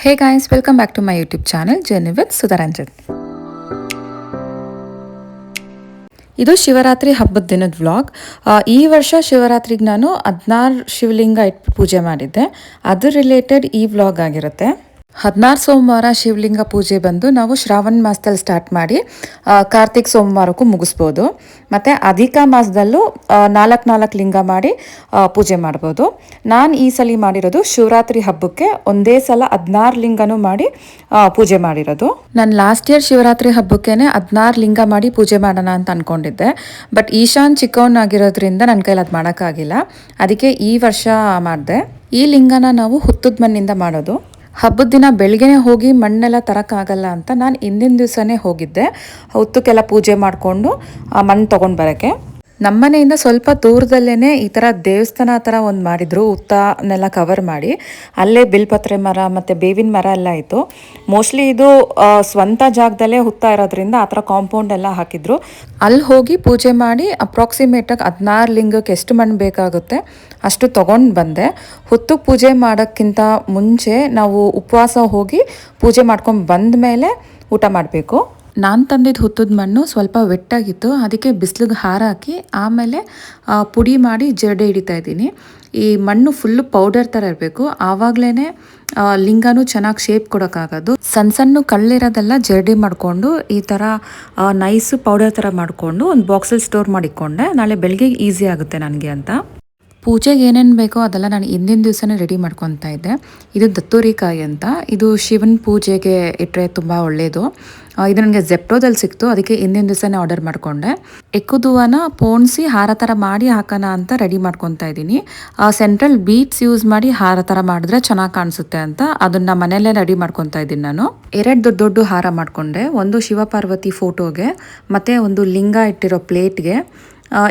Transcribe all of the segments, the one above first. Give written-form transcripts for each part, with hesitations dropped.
Hey guys, welcome back to my YouTube channel Journey with Sudharanjan. ಇದು ಶಿವರಾತ್ರಿ ಹಬ್ಬದ ದಿನದ vlog. ಈ ವರ್ಷ ಶಿವರಾತ್ರಿಗೆ ನಾನು 16 ಶಿವಲಿಂಗ ಇಟ್ಟು ಪೂಜೆ ಮಾಡಿದ್ದೆ. ಅದ್ರ ರಿಲೇಟೆಡ್ ಈ ವ್ಲಾಗ್ ಆಗಿರುತ್ತೆ. 16 ಸೋಮವಾರ ಶಿವಲಿಂಗ ಪೂಜೆ ಬಂದು ನಾವು ಶ್ರಾವಣ ಮಾಸದಲ್ಲಿ ಸ್ಟಾರ್ಟ್ ಮಾಡಿ ಕಾರ್ತಿಕ್ ಸೋಮವಾರಕ್ಕೂ ಮುಗಿಸ್ಬೋದು. ಮತ್ತು ಅಧಿಕ ಮಾಸದಲ್ಲೂ 4 ಲಿಂಗ ಮಾಡಿ ಪೂಜೆ ಮಾಡ್ಬೋದು. ನಾನು ಈ ಸಲ ಮಾಡಿರೋದು ಶಿವರಾತ್ರಿ ಹಬ್ಬಕ್ಕೆ ಒಂದೇ ಸಲ 16 ಲಿಂಗನೂ ಮಾಡಿ ಪೂಜೆ ಮಾಡಿರೋದು. ನಾನು ಲಾಸ್ಟ್ ಇಯರ್ ಶಿವರಾತ್ರಿ ಹಬ್ಬಕ್ಕೇನೆ 16 ಲಿಂಗ ಮಾಡಿ ಪೂಜೆ ಮಾಡೋಣ ಅಂತ ಅಂದ್ಕೊಂಡಿದ್ದೆ. ಬಟ್ ಈಶಾನ್ ಚಿಕ್ಕವನಾಗಿರೋದ್ರಿಂದ ನನ್ನ ಕೈಲಿ ಅದು ಮಾಡೋಕ್ಕಾಗಿಲ್ಲ. ಅದಕ್ಕೆ ಈ ವರ್ಷ ಮಾಡಿದೆ. ಈ ಲಿಂಗನ ನಾವು ಹುತ್ತದ ಮಣ್ಣಿಂದ ಮಾಡೋದು. ಹಬ್ಬದ ದಿನ ಬೆಳಗ್ಗೆನೇ ಹೋಗಿ ಮಣ್ಣೆಲ್ಲ ತರೋಕ್ಕಾಗಲ್ಲ ಅಂತ ನಾನು ಹಿಂದಿನ ದಿವಸನೇ ಹೋಗಿದ್ದೆ ಹುತ್ತಕ್ಕೆಲ್ಲ ಪೂಜೆ ಮಾಡಿಕೊಂಡು ಮಣ್ಣು ತೊಗೊಂಡು ಬರೋಕ್ಕೆ. ನಮ್ಮನೆಯಿಂದ ಸ್ವಲ್ಪ ದೂರದಲ್ಲೇ ಈ ಥರ ದೇವಸ್ಥಾನ ಥರ ಒಂದು ಮಾಡಿದ್ರು. ಹುತ್ತನೆಲ್ಲ ಕವರ್ ಮಾಡಿ ಅಲ್ಲೇ ಬಿಲ್ಪತ್ರೆ ಮರ ಮತ್ತು ಬೇವಿನ ಮರ ಎಲ್ಲ ಇತ್ತು. ಮೋಸ್ಟ್ಲಿ ಇದು ಸ್ವಂತ ಜಾಗದಲ್ಲೇ ಹುತ್ತ ಇರೋದ್ರಿಂದ ಆ ಥರ ಕಾಂಪೌಂಡ್ ಎಲ್ಲ ಹಾಕಿದ್ರು. ಅಲ್ಲಿ ಹೋಗಿ ಪೂಜೆ ಮಾಡಿ ಅಪ್ರಾಕ್ಸಿಮೇಟಾಗಿ 16 ಲಿಂಗಕ್ಕೆ ಎಷ್ಟು ಮಣ್ಣು ಬೇಕಾಗುತ್ತೆ ಅಷ್ಟು ತೊಗೊಂಡು ಬಂದೆ. ಹುತ್ತಕ್ಕೆ ಪೂಜೆ ಮಾಡೋಕ್ಕಿಂತ ಮುಂಚೆ ನಾವು ಉಪವಾಸ ಹೋಗಿ ಪೂಜೆ ಮಾಡ್ಕೊಂಡು ಬಂದ ಮೇಲೆ ಊಟ ಮಾಡಬೇಕು. ನಾನು ತಂದಿದ್ದು ಹುತ್ತದ ಮಣ್ಣು ಸ್ವಲ್ಪ ವೆಟ್ಟಾಗಿತ್ತು. ಅದಕ್ಕೆ ಬಿಸಿಲಿಗೆ ಹಾರ ಹಾಕಿ ಆಮೇಲೆ ಪುಡಿ ಮಾಡಿ ಜರಡಿ ಹಿಡಿತಾ ಇದ್ದೀನಿ. ಈ ಮಣ್ಣು ಫುಲ್ಲು ಪೌಡರ್ ಥರ ಇರಬೇಕು. ಆವಾಗಲೇ ಲಿಂಗನೂ ಚೆನ್ನಾಗಿ ಶೇಪ್ ಕೊಡೋಕ್ಕಾಗೋದು. ಸಣ್ಣ ಕಳ್ಳಿರೋದೆಲ್ಲ ಜರಡಿ ಮಾಡಿಕೊಂಡು ಈ ಥರ ನೈಸು ಪೌಡರ್ ಥರ ಮಾಡಿಕೊಂಡು ಒಂದು ಬಾಕ್ಸಲ್ಲಿ ಸ್ಟೋರ್ ಮಾಡಿಕೊಂಡೆ. ನಾಳೆ ಬೆಳಗ್ಗೆ ಈಸಿ ಆಗುತ್ತೆ ನನಗೆ ಅಂತ. ಪೂಜೆಗೆ ಏನೇನು ಬೇಕೋ ಅದೆಲ್ಲ ನಾನು ಹಿಂದಿನ ದಿವಸನೇ ರೆಡಿ ಮಾಡ್ಕೊತಾ ಇದ್ದೆ. ಇದು ದತ್ತೂರಿಕಾಯಿ ಅಂತ. ಇದು ಶಿವನ ಪೂಜೆಗೆ ಇಟ್ಟರೆ ತುಂಬ ಒಳ್ಳೆಯದು. ಇದು ನನಗೆ ಜೆಪ್ಟೋದಲ್ಲಿ ಸಿಕ್ತು. ಅದಕ್ಕೆ ಹಿಂದಿನ ದಿವಸನೇ ಆರ್ಡರ್ ಮಾಡಿಕೊಂಡೆ. ಎಕ್ಕುದುವನ ಪೋಣಿಸಿ ಹಾರ ಥರ ಮಾಡಿ ಹಾಕೋಣ ಅಂತ ರೆಡಿ ಮಾಡ್ಕೊತಾ ಇದ್ದೀನಿ. ಸೆಂಟ್ರಲ್ ಬೀಟ್ಸ್ ಯೂಸ್ ಮಾಡಿ ಹಾರ ಥರ ಮಾಡಿದ್ರೆ ಚೆನ್ನಾಗಿ ಕಾಣಿಸುತ್ತೆ ಅಂತ ಅದನ್ನು ಮನೆಯಲ್ಲೇ ರೆಡಿ ಮಾಡ್ಕೊತಾ ಇದ್ದೀನಿ ನಾನು. 2 ದೊಡ್ಡ ಹಾರ ಮಾಡಿಕೊಂಡೆ. ಒಂದು ಶಿವಪಾರ್ವತಿ ಫೋಟೋಗೆ ಮತ್ತು ಒಂದು ಲಿಂಗ ಇಟ್ಟಿರೋ ಪ್ಲೇಟ್ಗೆ.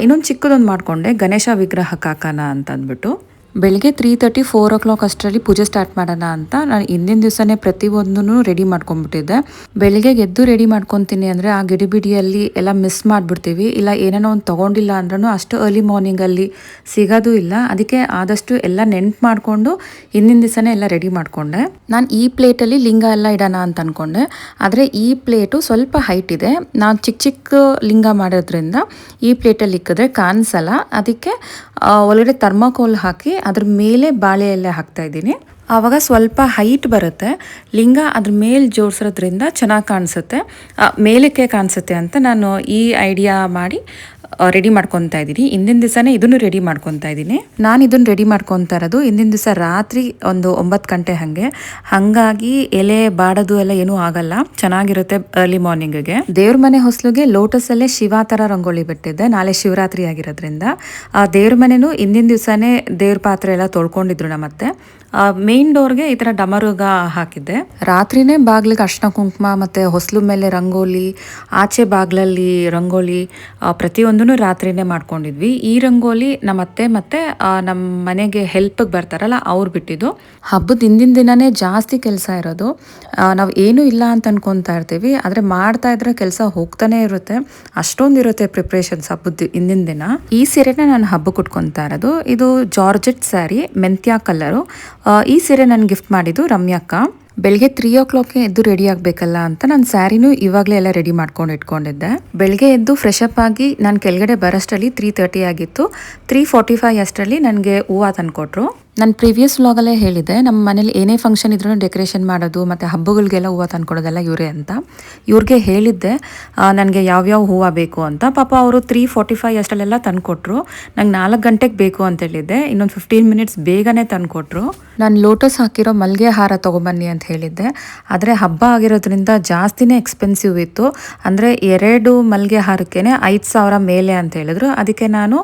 ಇನ್ನೊಂದು ಚಿಕ್ಕದೊಂದು ಮಾಡಿಕೊಂಡೆ ಗಣೇಶ ವಿಗ್ರಹಕ್ಕೆ ಹಾಕೋಣ ಅಂತ ಅಂದ್ಬಿಟ್ಟು. ಬೆಳಿಗ್ಗೆ 3:30 4 o'clock ಅಷ್ಟರಲ್ಲಿ ಪೂಜೆ ಸ್ಟಾರ್ಟ್ ಮಾಡೋಣ ಅಂತ ನಾನು ಹಿಂದಿನ ದಿವಸನೇ ಪ್ರತಿಯೊಂದೂ ರೆಡಿ ಮಾಡ್ಕೊಂಡ್ಬಿಟ್ಟಿದ್ದೆ. ಬೆಳಿಗ್ಗೆ ಎದ್ದು ರೆಡಿ ಮಾಡ್ಕೊತೀನಿ ಅಂದರೆ ಆ ಗಿಡಿಬಿಡಿಯಲ್ಲಿ ಎಲ್ಲ ಮಿಸ್ ಮಾಡಿಬಿಡ್ತೀವಿ. ಇಲ್ಲ ಏನೇನೋ ಒಂದು ತೊಗೊಂಡಿಲ್ಲ ಅಂದ್ರೂ ಅಷ್ಟು ಅರ್ಲಿ ಮಾರ್ನಿಂಗಲ್ಲಿ ಸಿಗೋದು ಇಲ್ಲ. ಅದಕ್ಕೆ ಆದಷ್ಟು ಎಲ್ಲ ನೆನ್ಪು ಮಾಡಿಕೊಂಡು ಹಿಂದಿನ ದಿವಸನೇ ಎಲ್ಲ ರೆಡಿ ಮಾಡಿಕೊಂಡೆ. ನಾನು ಈ ಪ್ಲೇಟಲ್ಲಿ ಲಿಂಗ ಎಲ್ಲ ಇಡೋಣ ಅಂತ ಅಂದ್ಕೊಂಡೆ. ಆದರೆ ಈ ಪ್ಲೇಟು ಸ್ವಲ್ಪ ಹೈಟ್ ಇದೆ. ನಾನು ಚಿಕ್ಕ ಲಿಂಗ ಮಾಡೋದ್ರಿಂದ ಈ ಪ್ಲೇಟಲ್ಲಿ ಇಕ್ಕಿದ್ರೆ ಕಾಣಿಸಲ್ಲ. ಅದಕ್ಕೆ ಒಳಗಡೆ ಥರ್ಮಾಕೋಲ್ ಹಾಕಿ ಅದ್ರ ಮೇಲೆ ಬಾಳೆ ಎಲೆ ಹಾಕ್ತಾ ಇದ್ದೀನಿ. ಆವಾಗ ಸ್ವಲ್ಪ ಹೈಟ್ ಬರುತ್ತೆ. ಲಿಂಗ ಅದ್ರ ಮೇಲೆ ಜೋಡಿಸೋದ್ರಿಂದ ಚೆನ್ನಾಗಿ ಕಾಣಿಸುತ್ತೆ, ಮೇಲಕ್ಕೆ ಕಾಣಿಸುತ್ತೆ ಅಂತ ನಾನು ಈ ಐಡಿಯಾ ಮಾಡಿ ರೆಡಿ ಮಾಡ್ಕೊತಾ ಇದ್ದೀನಿ. ಹಿಂದಿನ ದಿವಸನೇ ಇದನ್ನು ರೆಡಿ ಮಾಡ್ಕೊತಾ ಇದ್ದೀನಿ. ನಾನು ಇದನ್ನು ರೆಡಿ ಮಾಡ್ಕೊತಾ ಇರೋದು ಹಿಂದಿನ ದಿವಸ ರಾತ್ರಿ ಒಂದು 9 ಗಂಟೆ ಹಾಗಾಗಿ ಎಲೆ ಬಾಡೋದು ಎಲ್ಲ ಏನೂ ಆಗಲ್ಲ, ಚೆನ್ನಾಗಿರುತ್ತೆ ಅರ್ಲಿ ಮಾರ್ನಿಂಗ್ಗೆ. ದೇವ್ರ ಮನೆ ಹೊಸಲಿಗೆ ಲೋಟಸಲ್ಲೇ ಶಿವ ಥರ ರಂಗೋಲಿ ಬಿಟ್ಟಿದ್ದೆ. ನಾಳೆ ಶಿವರಾತ್ರಿ ಆಗಿರೋದ್ರಿಂದ ದೇವ್ರ ಮನೆಯೂ ಹಿಂದಿನ ದಿವಸನೇ ದೇವ್ರ ಪಾತ್ರೆ ಎಲ್ಲ ತೊಳ್ಕೊಂಡಿದ್ರು ನಮ್ಮತ್ತೆ. ಮೇನ್ ಡೋರ್ಗೆ ಈ ಥರ ಡಮರುಗ ಹಾಕಿದ್ದೆ. ರಾತ್ರಿನೇ ಬಾಗಿಲಿಗೆ ಅರ್ಶಿನ ಕುಂಕುಮ ಮತ್ತು ಹೊಸಲು ಮೇಲೆ ರಂಗೋಲಿ, ಆಚೆ ಬಾಗಿಲಲ್ಲಿ ರಂಗೋಲಿ, ಪ್ರತಿಯೊಂದೂ ರಾತ್ರಿನೇ ಮಾಡ್ಕೊಂಡಿದ್ವಿ. ಈ ರಂಗೋಲಿ ನಮ್ಮತ್ತೆ ಮತ್ತು ನಮ್ಮ ಮನೆಗೆ ಹೆಲ್ಪಿಗೆ ಬರ್ತಾರಲ್ಲ ಅವ್ರು ಬಿಟ್ಟಿದ್ದು. ಹಬ್ಬದ ಹಿಂದಿನ ದಿನನೇ ಜಾಸ್ತಿ ಕೆಲಸ ಇರೋದು. ನಾವು ಏನೂ ಇಲ್ಲ ಅಂತ ಅನ್ಕೊತಾ ಇರ್ತೀವಿ, ಆದರೆ ಮಾಡ್ತಾ ಇದ್ರೆ ಕೆಲಸ ಹೋಗ್ತಾನೆ ಇರುತ್ತೆ. ಅಷ್ಟೊಂದು ಇರುತ್ತೆ ಪ್ರಿಪ್ರೇಷನ್ಸ್ ಹಬ್ಬದ ಹಿಂದಿನ ದಿನ. ಈ ಸೀರೆನ ನಾನು ಹಬ್ಬಕ್ಕೆ ಉಟ್ಕೊತಾ ಇರೋದು. ಇದು ಜಾರ್ಜೆಟ್ ಸ್ಯಾರಿ, ಮೆಂತ್ಯ ಕಲರು. ಈ ಸೀರೆ ನಾನು ಗಿಫ್ಟ್ ಮಾಡಿದ್ದು ರಮ್ಯಕ್ಕ. ಬೆಳಗ್ಗೆ 3 o'clock ಎದ್ದು ರೆಡಿ ಆಗಬೇಕಲ್ಲ ಅಂತ ನಾನು ಸ್ಯಾರಿನೂ ಇವಾಗಲೇ ಎಲ್ಲ ರೆಡಿ ಮಾಡ್ಕೊಂಡು ಇಟ್ಕೊಂಡಿದ್ದೆ. ಬೆಳಗ್ಗೆ ಎದ್ದು ಫ್ರೆಶ್ ಅಪ್ ಆಗಿ ನಾನು ಕೆಳಗಡೆ ಬರೋಷ್ಟರಲ್ಲಿ 3:30 ಆಗಿತ್ತು. 3:45 ಅಷ್ಟರಲ್ಲಿ ನನಗೆ ಹೂವು ತಂದುಕೊಟ್ರು. ನಾನು ಪ್ರೀವಿಯಸ್ ವ್ಲಾಗಲ್ಲೇ ಹೇಳಿದ್ದೆ, ನಮ್ಮ ಮನೇಲಿ ಏನೇ ಫಂಕ್ಷನ್ ಇದ್ರೂ ಡೆಕೋರೇಷನ್ ಮಾಡೋದು ಮತ್ತು ಹಬ್ಬಗಳಿಗೆಲ್ಲ ಹೂವು ತಂದ್ಕೊಡೋದೆಲ್ಲ ಇವರೇ ಅಂತ. ಇವ್ರಿಗೆ ಹೇಳಿದ್ದೆ ನನಗೆ ಯಾವ್ಯಾವ ಹೂವು ಬೇಕು ಅಂತ. ಪಾಪ ಅವರು 3:45 ಅಷ್ಟರಲ್ಲೆಲ್ಲ ತಂದುಕೊಟ್ರು. ನಂಗೆ 4 ಗಂಟೆಗೆ ಬೇಕು ಅಂತ ಹೇಳಿದ್ದೆ. ಇನ್ನೊಂದು 15 minutes ಬೇಗನೆ ತಂದುಕೊಟ್ರು. ನಾನು ಲೋಟಸ್ ಹಾಕಿರೋ ಮಲ್ಲಿಗೆ ಹಾರ ತೊಗೊಂಬನ್ನಿ ಅಂತ ಹೇಳಿದ್ದೆ. ಆದರೆ ಹಬ್ಬ ಆಗಿರೋದ್ರಿಂದ ಜಾಸ್ತಿನೇ ಎಕ್ಸ್ಪೆನ್ಸಿವ್ ಇತ್ತು. ಅಂದರೆ 2 ಮಲ್ಲಿಗೆ ಹಾರಕ್ಕೇ 5,000 ಮೇಲೆ ಅಂತ ಹೇಳಿದ್ರು. ಅದಕ್ಕೆ ನಾನು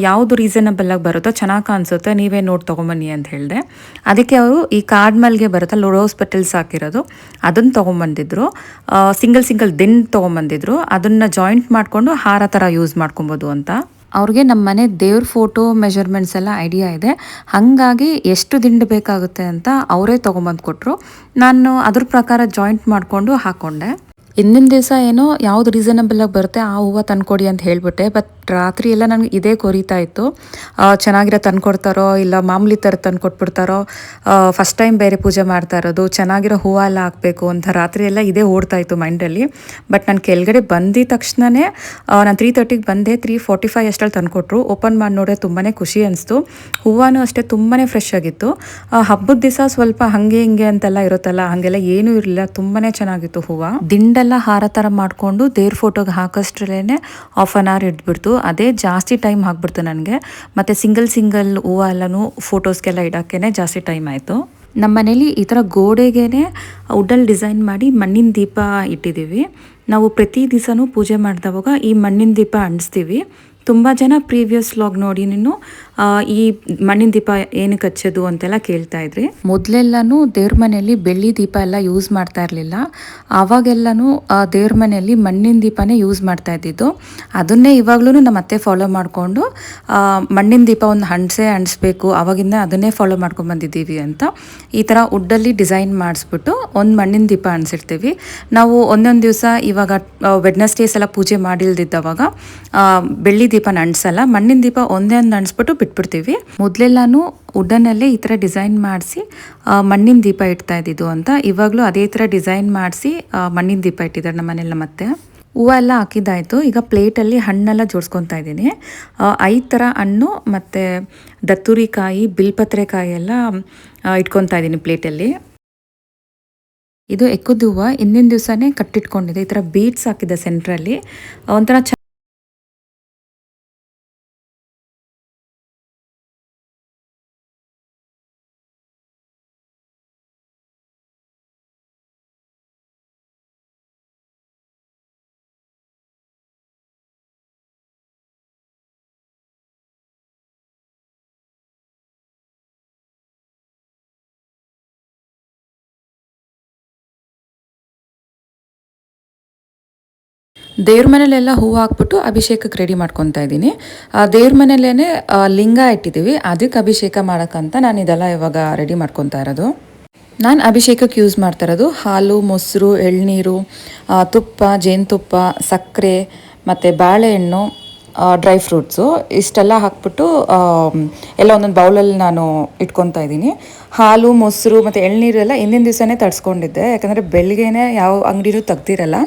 ಯಾವುದು ರೀಸನಬಲ್ ಆಗಿ ಬರುತ್ತೋ ಚೆನ್ನಾಗಿ ಕಾಣಿಸುತ್ತೆ ನೀವೇ ನೋಡಿ ತೊಗೊಂಬನ್ನಿ ಅಂತ ಹೇಳಿದೆ. ಅದಕ್ಕೆ ಅವರು ಈ ಕಾರ್ಡ್ ಮಲ್ಲಿಗೆ ಬರುತ್ತಲ್ಲ ರೋಸ್ ಪೆಟಲ್ಸ್ ಹಾಕಿರೋದು ಅದನ್ನು ತೊಗೊಂಬಂದಿದ್ರು. ಸಿಂಗಲ್ ದಿಂಡು ತೊಗೊಂಬಂದಿದ್ರು. ಅದನ್ನು ಜಾಯಿಂಟ್ ಮಾಡಿಕೊಂಡು ಹಾರ ಥರ ಯೂಸ್ ಮಾಡ್ಕೊಬೋದು ಅಂತ. ಅವ್ರಿಗೆ ನಮ್ಮ ಮನೆ ದೇವ್ರ ಫೋಟೋ ಮೆಜರ್ಮೆಂಟ್ಸ್ ಎಲ್ಲ ಐಡಿಯಾ ಇದೆ. ಹಾಗಾಗಿ ಎಷ್ಟು ದಿಂಡು ಬೇಕಾಗುತ್ತೆ ಅಂತ ಅವರೇ ತೊಗೊಂಬಂದು ಕೊಟ್ಟರು. ನಾನು ಅದ್ರ ಪ್ರಕಾರ ಜಾಯಿಂಟ್ ಮಾಡಿಕೊಂಡು ಹಾಕ್ಕೊಂಡೆ. ಹಿಂದಿನ ದಿವಸ ಏನೋ ಯಾವ್ದು ರೀಸನಬಲ್ ಆಗಿ ಬರುತ್ತೆ ಆ ಹೂವು ತಂದ್ಕೊಡಿ ಅಂತ ಹೇಳಿಬಿಟ್ಟೆ. ಬಟ್ ರಾತ್ರಿ ಎಲ್ಲ ನನಗೆ ಇದೇ ಕೊರಿತಾ ಇತ್ತು. ಚೆನ್ನಾಗಿರೋ ತಂದ್ಕೊಡ್ತಾರೋ ಇಲ್ಲ ಮಾಮೂಲಿ ಥರ ತಂದ್ಕೊಟ್ಬಿಡ್ತಾರೋ, ಫಸ್ಟ್ ಟೈಮ್ ಬೇರೆ ಪೂಜೆ ಮಾಡ್ತಾ ಇರೋದು, ಚೆನ್ನಾಗಿರೋ ಹೂವು ಎಲ್ಲ ಹಾಕಬೇಕು ಅಂತ ರಾತ್ರಿ ಎಲ್ಲ ಇದೇ ಓಡ್ತಾ ಇತ್ತು ಮೈಂಡಲ್ಲಿ. ಬಟ್ ನಾನು ಕೆಳಗಡೆ ಬಂದಿದ ತಕ್ಷಣವೇ ನಾನು 3:30ಗೆ ಬಂದೆ, 3:45 ಅಷ್ಟರಲ್ಲಿ ತಂದುಕೊಟ್ರು. ಓಪನ್ ಮಾಡಿ ನೋಡಿದ್ರೆ ತುಂಬಾ ಖುಷಿ ಅನಿಸ್ತು. ಹೂವು ಅಷ್ಟೇ ತುಂಬಾ ಫ್ರೆಶ್ ಆಗಿತ್ತು. ಹಬ್ಬದ ದಿವಸ ಸ್ವಲ್ಪ ಹಾಗೆ ಹಿಂಗೆ ಅಂತೆಲ್ಲ ಇರುತ್ತಲ್ಲ, ಹಾಗೆಲ್ಲ ಏನೂ ಇರಲಿಲ್ಲ, ತುಂಬಾ ಚೆನ್ನಾಗಿತ್ತು ಹೂವು. ದಿಂಡೆಲ್ಲ ಹಾರ ಥರ ಮಾಡಿಕೊಂಡು ದೇವ್ರ ಫೋಟೋಗೆ ಹಾಕೋಷ್ಟ್ರಲ್ಲೇ ಹಾಫ್ ಆನ್ ಅವರ್ ಇಟ್ಬಿಡ್ತು. ಅದೇ ಜಾಸ್ತಿ ಟೈಮ್ ಆಗಿಬಿಡ್ತು ನನಗೆ. ಮತ್ತು ಸಿಂಗಲ್ ಹೂವು ಎಲ್ಲನೂ ಫೋಟೋಸ್ಗೆಲ್ಲ ಇಡೋಕ್ಕೇ ಜಾಸ್ತಿ ಟೈಮ್ ಆಯಿತು. ನಮ್ಮ ಮನೇಲಿ ಈ ಥರ ಗೋಡೆಗೇ ವುಡ್ಡಲ್ಲಿ ಡಿಸೈನ್ ಮಾಡಿ ಮಣ್ಣಿನ ದೀಪ ಇಟ್ಟಿದ್ದೀವಿ. ನಾವು ಪ್ರತಿ ದಿವಸನೂ ಪೂಜೆ ಮಾಡಿದವಾಗ ಈ ಮಣ್ಣಿನ ದೀಪ ಅಂಟಿಸ್ತೀವಿ. ತುಂಬ ಜನ ಪ್ರೀವಿಯಸ್ ವ್ಲಾಗ್ ನೋಡಿ ನೀನು ಈ ಮಣ್ಣಿನ ದೀಪ ಏನಕ್ಕೆ ಹಚ್ಚೋದು ಅಂತೆಲ್ಲ ಕೇಳ್ತಾ ಇದ್ರಿ. ಮೊದಲೆಲ್ಲನೂ ದೇವ್ರ ಮನೆಯಲ್ಲಿ ಬೆಳ್ಳಿ ದೀಪ ಎಲ್ಲ ಯೂಸ್ ಮಾಡ್ತಾ ಇರಲಿಲ್ಲ. ಆವಾಗೆಲ್ಲನೂ ದೇವ್ರ ಮನೆಯಲ್ಲಿ ಮಣ್ಣಿನ ದೀಪನೇ ಯೂಸ್ ಮಾಡ್ತಾ ಇದ್ದಿದ್ದು. ಅದನ್ನೇ ಇವಾಗ್ಲೂ ನಮ್ಮ ಅತ್ತೆ ಫಾಲೋ ಮಾಡಿಕೊಂಡು ಮಣ್ಣಿನ ದೀಪ ಒಂದು ಅಂಟಿಸ್ಬೇಕು, ಆವಾಗಿಂದ ಅದನ್ನೇ ಫಾಲೋ ಮಾಡ್ಕೊಂಡು ಬಂದಿದ್ದೀವಿ ಅಂತ ಈ ಥರ ವುಡ್ಡಲ್ಲಿ ಡಿಸೈನ್ ಮಾಡಿಸ್ಬಿಟ್ಟು ಒಂದು ಮಣ್ಣಿನ ದೀಪ ಅಂಟಿಸಿರ್ತೀವಿ. ನಾವು ಒಂದೊಂದು ದಿವಸ ಇವಾಗ ವೆಡ್ನೆಸ್ಡೇಸ್ ಎಲ್ಲ ಪೂಜೆ ಮಾಡಿಲ್ದಿದ್ದವಾಗ ಬೆಳ್ಳಿ ದೀಪನ ಅಂಟಿಸಲ್ಲ, ಮಣ್ಣಿನ ದೀಪ ಒಂದೇ ಒಂದು ಅಂಟಿಸ್ಬಿಟ್ಟು ಬಿಟ್ಬಿಡ್ತೀವಿ. ಮೊದಲೆಲ್ಲಾನು ವುಡ್ಡನ್ನಲ್ಲೇ ಈ ಥರ ಡಿಸೈನ್ ಮಾಡಿಸಿ ಮಣ್ಣಿನ ದೀಪ ಇಡ್ತಾ ಇದ್ದಿದ್ದು ಅಂತ, ಇವಾಗಲೂ ಅದೇ ಥರ ಡಿಸೈನ್ ಮಾಡಿಸಿ ಮಣ್ಣಿನ ದೀಪ ಇಟ್ಟಿದ್ದಾರೆ ನಮ್ಮ ಮನೆಯಲ್ಲ. ಮತ್ತೆ ಹೂವು ಎಲ್ಲ ಹಾಕಿದ್ದಾಯಿತು. ಈಗ ಪ್ಲೇಟಲ್ಲಿ ಹಣ್ಣೆಲ್ಲ ಜೋಡಿಸ್ಕೊತಾ ಇದ್ದೀನಿ. 5 ಥರ ಹಣ್ಣು ಮತ್ತು ದತ್ತುರಿಕಾಯಿ, ಬಿಲ್ಪತ್ರೆಕಾಯಿ ಎಲ್ಲ ಇಟ್ಕೊತಾ ಇದ್ದೀನಿ ಪ್ಲೇಟಲ್ಲಿ. ಇದು ಎಕ್ಕದ ಹೂವು ಹಿಂದಿನ ದಿವಸನೇ ಕಟ್ಟಿಟ್ಕೊಂಡಿದೆ. ಈ ಥರ ಬೀಡ್ಸ್ ಹಾಕಿದೆ ಸೆಂಟ್ರಲ್ಲಿ, ಒಂಥರ ದೇವ್ರ ಮನೇಲೆಲ್ಲ ಹೂವು ಹಾಕ್ಬಿಟ್ಟು ಅಭಿಷೇಕಕ್ಕೆ ರೆಡಿ ಮಾಡ್ಕೊತಾ ಇದ್ದೀನಿ. ದೇವ್ರ ಮನೇಲೇ ಲಿಂಗ ಇಟ್ಟಿದ್ದೀವಿ, ಅದಕ್ಕೆ ಅಭಿಷೇಕ ಮಾಡೋಕ್ಕಂತ ನಾನು ಇದೆಲ್ಲ ಇವಾಗ ರೆಡಿ ಮಾಡ್ಕೊತಾ ಇರೋದು. ನಾನು ಅಭಿಷೇಕಕ್ಕೆ ಯೂಸ್ ಮಾಡ್ತಾ ಇರೋದು ಹಾಲು, ಮೊಸರು, ಎಳ್ನೀರು, ತುಪ್ಪ, ಜೇನುತುಪ್ಪ, ಸಕ್ಕರೆ ಮತ್ತು ಬಾಳೆಹಣ್ಣು, ಡ್ರೈ ಫ್ರೂಟ್ಸು ಇಷ್ಟೆಲ್ಲ ಹಾಕ್ಬಿಟ್ಟು ಎಲ್ಲ ಒಂದೊಂದು ಬೌಲಲ್ಲಿ ನಾನು ಇಟ್ಕೊತಾ ಇದ್ದೀನಿ. ಹಾಲು, ಮೊಸರು ಮತ್ತು ಎಳ್ನೀರೆಲ್ಲ ಹಿಂದಿನ ದಿವಸನೇ ತರಿಸ್ಕೊಂಡಿದ್ದೆ, ಯಾಕಂದರೆ ಬೆಳಗ್ಗೆನೇ ಯಾವ ಅಂಗಡಿನೂ ತೆಗ್ದಿರಲ್ಲ,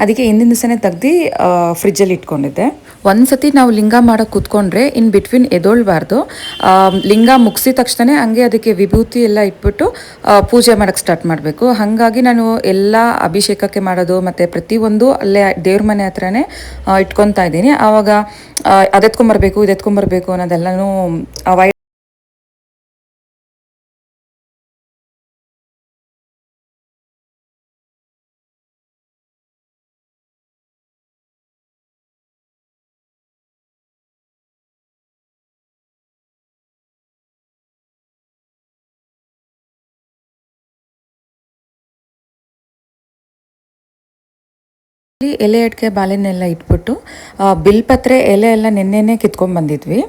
ಅದಕ್ಕೆ ಹಿಂದಿನ ದಿವಸನೇ ತೆಗ್ದು ಫ್ರಿಜ್ಜಲ್ಲಿ ಇಟ್ಕೊಂಡಿದ್ದೆ. ಒಂದು ಸತಿ ನಾವು ಲಿಂಗ ಮಾಡೋಕ್ಕೆ ಕೂತ್ಕೊಂಡ್ರೆ ಇನ್ ಬಿಟ್ವೀನ್ ಎದೊಳ್ಬಾರ್ದು. ಲಿಂಗ ಮುಗಿಸಿದ ತಕ್ಷಣ ಹಂಗೆ ಅದಕ್ಕೆ ವಿಭೂತಿ ಎಲ್ಲ ಇಟ್ಬಿಟ್ಟು ಪೂಜೆ ಮಾಡೋಕ್ಕೆ ಸ್ಟಾರ್ಟ್ ಮಾಡಬೇಕು. ಹಾಗಾಗಿ ನಾನು ಎಲ್ಲ ಅಭಿಷೇಕಕ್ಕೆ ಮಾಡೋದು ಮತ್ತು ಪ್ರತಿಯೊಂದು ಅಲ್ಲೇ ದೇವ್ರ ಮನೆ ಹತ್ರನೇ ಇಟ್ಕೊತಾ ಇದ್ದೀನಿ. ಆವಾಗ ಅದೆತ್ಕೊಂಬರ್ಬೇಕು ಇದೆತ್ಕೊಂಬರ್ಬೇಕು ಅನ್ನೋದೆಲ್ಲನೂ ಅವಾಯ್ಡ್. ಎಲೆ ಅಡಿಕೆ ಬಾಳೆನೆಲ್ಲ ಇಟ್ಬಿಟ್ಟು ಬಿಲ್ಪತ್ರೆ ಎಲೆ ಎಲ್ಲ ನೆನ್ನೆನೇ ಕಿತ್ಕೊಂಡು ಬಂದಿದ್ವಿ.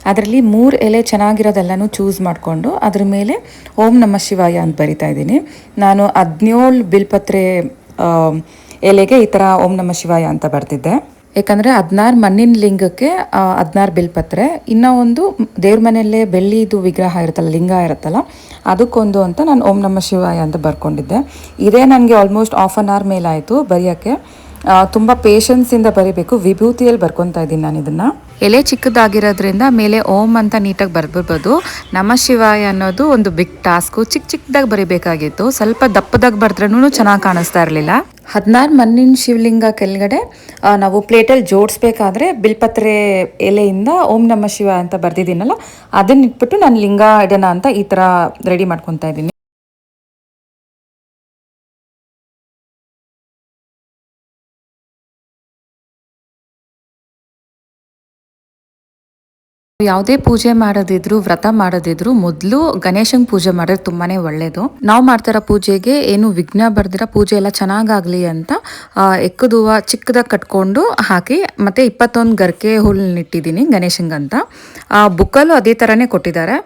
ಅದರಲ್ಲಿ 3 ಎಲೆ ಚೆನ್ನಾಗಿರೋದೆಲ್ಲನೂ ಚೂಸ್ ಮಾಡಿಕೊಂಡು ಅದ್ರ ಮೇಲೆ ಓಂ ನಮಃ ಶಿವಾಯ ಅಂತ ಬರಿತಾ ಇದ್ದೀನಿ. ನಾನು 17 ಬಿಲ್ಪತ್ರೆ ಎಲೆಗೆ ಈ ಥರ ಓಂ ನಮಃ ಶಿವಾಯ ಅಂತ ಬರ್ತಿದ್ದೆ. ಯಾಕಂದರೆ 16 ಮಣ್ಣಿನ ಲಿಂಗಕ್ಕೆ 16 ಬಿಲ್ಪತ್ರೆ, ಇನ್ನೂ ಒಂದು ದೇವ್ರ ಮನೆಯಲ್ಲೇ ಬೆಳ್ಳಿದು ವಿಗ್ರಹ ಇರುತ್ತಲ್ಲ, ಲಿಂಗ ಇರುತ್ತಲ್ಲ, ಅದಕ್ಕೊಂದು ಅಂತ ನಾನು ಓಂ ನಮಃ ಶಿವಾಯ ಅಂತ ಬರ್ಕೊಂಡಿದ್ದೆ. ಇದೇ ನನಗೆ ಆಲ್ಮೋಸ್ಟ್ ಹಾಫ್ ಆನ್ ಅವರ್ ಮೇಲಾಯಿತು ಬರೆಯೋಕ್ಕೆ. ತುಂಬ ಪೇಷನ್ಸಿಂದ ಬರಿಬೇಕು. ವಿಭೂತಿಯಲ್ಲಿ ಬರ್ಕೊತಾ ಇದ್ದೀನಿ ನಾನು ಇದನ್ನು. ಎಲೆ ಚಿಕ್ಕದಾಗಿರೋದ್ರಿಂದ ಮೇಲೆ ಓಂ ಅಂತ ನೀಟಾಗಿ ಬರ್ಬಿಡ್ಬೋದು. ನಮಃ ಶಿವಾಯ ಅನ್ನೋದು ಒಂದು ಬಿಗ್ ಟಾಸ್ಕು. ಚಿಕ್ಕದಾಗಿ ಬರಿಬೇಕಾಗಿತ್ತು, ಸ್ವಲ್ಪ ದಪ್ಪದಾಗಿ ಬರ್ದ್ರೂ ಚೆನ್ನಾಗಿ ಕಾಣಿಸ್ತಾ ಇರಲಿಲ್ಲ. 16 ಮಣ್ಣಿನ ಶಿವಲಿಂಗ ಕೆಳಗಡೆ ನಾವು ಪ್ಲೇಟಲ್ಲಿ ಜೋಡಿಸ್ಬೇಕಾದ್ರೆ ಬಿಲ್ಪತ್ರೆ ಎಲೆಯಿಂದ ಓಂ ನಮಃ ಶಿವ ಅಂತ ಬರ್ದಿದ್ದೀನಲ್ಲ, ಅದನ್ನ ಇಟ್ಬಿಟ್ಟು ನಾನು ಲಿಂಗ ಇಡೋಣ ಅಂತ ಈ ಥರ ರೆಡಿ ಮಾಡ್ಕೊತಾ ಇದ್ದೀನಿ. ಯಾವುದೇ ಪೂಜೆ ಮಾಡೋದಿದ್ರು ವ್ರತ ಮಾಡೋದಿದ್ರು ಮೊದಲು ಗಣೇಶಂಗೆ ಪೂಜೆ ಮಾಡಿದ್ರೆ ತುಂಬಾನೇ ಒಳ್ಳೇದು. ನಾವು ಮಾಡ್ತಾರ ಪೂಜೆಗೆ ಏನು ವಿಘ್ನ ಬರ್ದಿರ ಪೂಜೆ ಎಲ್ಲ ಚೆನ್ನಾಗಾಗ್ಲಿ ಅಂತ ಎಕ್ಕದ ಹೂವು ಚಿಕ್ಕದಾಗಿ ಕಟ್ಕೊಂಡು ಹಾಕಿ ಮತ್ತೆ 21 ಗರ್ಕೆ ಹುಲ್ನಿಟ್ಟಿದ್ದೀನಿ ಗಣೇಶಂಗಂತ. ಬುಕ್ಕಲ್ಲೂ ಅದೇ ಥರನೇ ಕೊಟ್ಟಿದ್ದಾರೆ.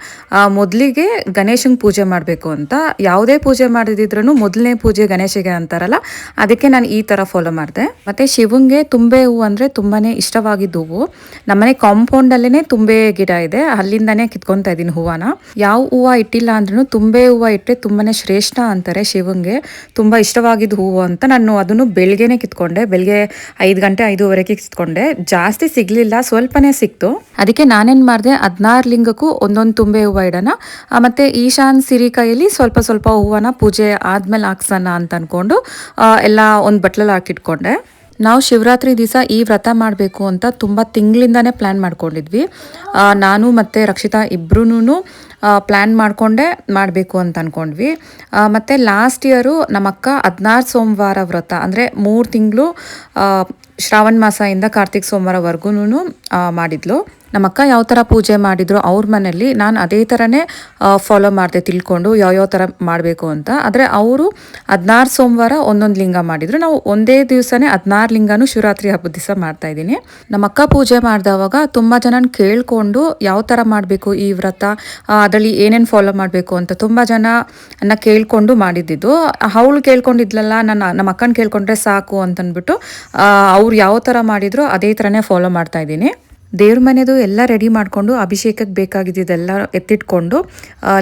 ಮೊದಲಿಗೆ ಗಣೇಶಂಗೆ ಪೂಜೆ ಮಾಡಬೇಕು ಅಂತ. ಯಾವುದೇ ಪೂಜೆ ಮಾಡಿದಿದ್ರೂ ಮೊದಲನೇ ಪೂಜೆ ಗಣೇಶಗೆ ಅಂತಾರಲ್ಲ, ಅದಕ್ಕೆ ನಾನು ಈ ಥರ ಫಾಲೋ ಮಾಡಿದೆ. ಮತ್ತು ಶಿವಂಗೆ ತುಂಬೆ ಹೂವು ಅಂದರೆ ತುಂಬಾ ಇಷ್ಟವಾಗಿದ್ದು ಹೂವು. ನಮ್ಮನೆ ಕಾಂಪೌಂಡಲ್ಲೇ ತುಂಬೆ ಗಿಡ ಇದೆ, ಅಲ್ಲಿಂದಾನೇ ಕಿತ್ಕೊತಾ ಇದ್ದೀನಿ ಹೂವನ. ಯಾವ ಹೂವು ಇಟ್ಟಿಲ್ಲ ಅಂದ್ರೂ ತುಂಬೆ ಹೂವು ಇಟ್ಟರೆ ತುಂಬಾನೇ ಶ್ರೇಷ್ಠ ಅಂತಾರೆ ಶಿವಂಗೆ. ತುಂಬ ಇಷ್ಟವಾಗಿದ್ದು ಹೂವು ಅಂತ ನಾನು ಅದನ್ನು ಬೆಳಗ್ಗೆನೆ ಕಿತ್ಕೊಂಡೆ. ಬೆಳಗ್ಗೆ 5 ಗಂಟೆ 5:15ಕ್ಕೆ ಕಿತ್ಕೊಂಡೆ. ಜಾಸ್ತಿ ಸಿಗ್ಲಿಲ್ಲ, ಸ್ವಲ್ಪನೇ ಸಿಕ್ತು. ಅದಕ್ಕೆ ನಾನೇನು ಮಾಡಿದೆ, 16 ಲಿಂಗಕ್ಕೂ ಒಂದೊಂದು ತುಂಬೆ ಹೂವು ಇಡೋಣ, ಮತ್ತೆ ಈಶಾನ್ ಸಿರಿ ಕೈಯಲ್ಲಿ ಸ್ವಲ್ಪ ಸ್ವಲ್ಪ ಹೂವನ ಪೂಜೆ ಆದ್ಮೇಲೆ ಹಾಕ್ಸೋಣ ಅಂತ ಅನ್ಕೊಂಡು ಎಲ್ಲ ಒಂದು ಬಟ್ಲಲ್ಲಿ ಹಾಕಿಟ್ಕೊಂಡೆ. ನಾವು ಶಿವರಾತ್ರಿ ದಿವಸ ಈ ವ್ರತ ಮಾಡಬೇಕು ಅಂತ ತುಂಬ ತಿಂಗಳಿಂದಾನೇ ಪ್ಲ್ಯಾನ್ ಮಾಡ್ಕೊಂಡಿದ್ವಿ. ನಾನು ಮತ್ತು ರಕ್ಷಿತಾ ಇಬ್ಬರೂ ಪ್ಲ್ಯಾನ್ ಮಾಡಿಕೊಂಡೇ ಮಾಡಬೇಕು ಅಂತ ಅಂದ್ಕೊಂಡ್ವಿ. ಮತ್ತು ಲಾಸ್ಟ್ ಇಯರು ನಮ್ಮಕ್ಕ 16 ಸೋಮವಾರ ವ್ರತ ಅಂದರೆ 3 ತಿಂಗಳು ಶ್ರಾವಣ ಮಾಸದಿಂದ ಕಾರ್ತಿಕ್ ಸೋಮವಾರವರೆಗೂ ಮಾಡಿದ್ಲು. ನಮ್ಮಕ್ಕ ಯಾವ ಥರ ಪೂಜೆ ಮಾಡಿದ್ರು ಅವ್ರ ಮನೆಯಲ್ಲಿ ನಾನು ಅದೇ ಥರನೇ ಫಾಲೋ ಮಾಡಿದೆ, ತಿಳ್ಕೊಂಡು ಯಾವ್ಯಾವ ಥರ ಮಾಡಬೇಕು ಅಂತ. ಆದರೆ ಅವರು 16 ಸೋಮವಾರ ಒಂದೊಂದು ಲಿಂಗ ಮಾಡಿದರು. ನಾವು ಒಂದೇ ದಿವಸನೇ 16 ಲಿಂಗನೂ ಶಿವರಾತ್ರಿ ಹಬ್ಬದ ದಿವಸ ಮಾಡ್ತಾಯಿದ್ದೀನಿ. ನಮ್ಮಕ್ಕ ಪೂಜೆ ಮಾಡಿದವಾಗ ತುಂಬ ಜನ ಕೇಳಿಕೊಂಡು ಯಾವ ಥರ ಮಾಡಬೇಕು ಈ ವ್ರತ, ಅದರಲ್ಲಿ ಏನೇನು ಫಾಲೋ ಮಾಡಬೇಕು ಅಂತ ತುಂಬ ಜನ ಕೇಳಿಕೊಂಡು ಮಾಡಿದ್ದಿದ್ದು. ಅವಳು ಕೇಳ್ಕೊಂಡಿದ್ಲಲ್ಲ, ನಮ್ಮ ಅಕ್ಕನ ಕೇಳ್ಕೊಂಡ್ರೆ ಸಾಕು ಅಂತಂದ್ಬಿಟ್ಟು ಅವ್ರು ಯಾವ ಥರ ಮಾಡಿದ್ರು ಅದೇ ಥರನೇ ಫಾಲೋ ಮಾಡ್ತಾಯಿದ್ದೀನಿ. ದೇವ್ರ ಮನೆದು ಎಲ್ಲ ರೆಡಿ ಮಾಡಿಕೊಂಡು ಅಭಿಷೇಕಕ್ಕೆ ಬೇಕಾಗಿದ್ದೆಲ್ಲ ಎತ್ತಿಟ್ಕೊಂಡು